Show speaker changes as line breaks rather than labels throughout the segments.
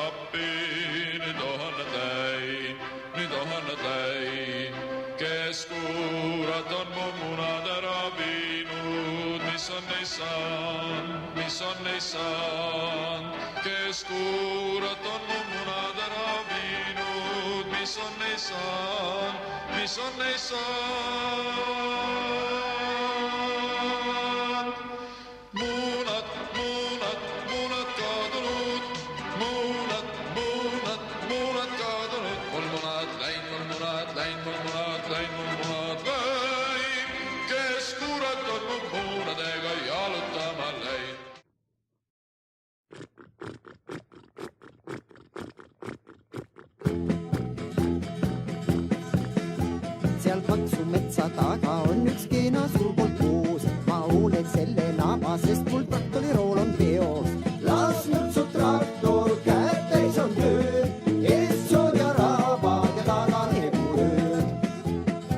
appi, nüüd on täin, kes kurat on mu munad ära viinud, mis on neist saanud, kes kurat on mu munad ära viinud, mis on neist saanud. Munad kadunud, munad kadunud, mul munad läinud, kes kurat on mu munadega jalutama läinud.
Seal paksu metsa taga on üks keena suur pool kuus. Ma hoolen selle naba, sest mul traktorirool on peos. Las mütsu traktor, käed täis on tööd, eestsod ja rabad ja taga neeguööd.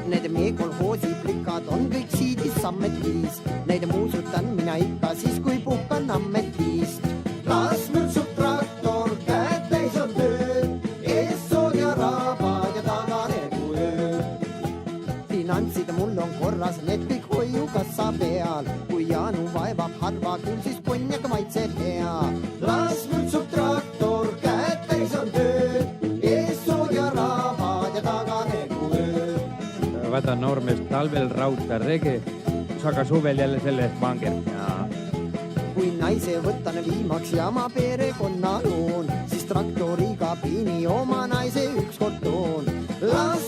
Need meie kolhoosi plikad on kõik siidis sammetis. Neid muusutan mina ikka siis, kui puhkan ammetist. Las mütsu traktor, käed täis on tööd, eestsod ja rabad ja taga neeguööd. Finantsida mul on korras, need kõik hoiukassa peal. Kui Jaanu vaevab harva, küll siis konjak maitseb hea. Las mütsub traktor, käed täis on tööd, eessood ja rabad ja taga neeguööd.
Vaata noormees talvel rauta rege, aga suvel jälle selle eest vanger.
Kui naise võtan viimaks ja ma perekonna loon, siis traktori kabiini oma naise ükskord toon. Las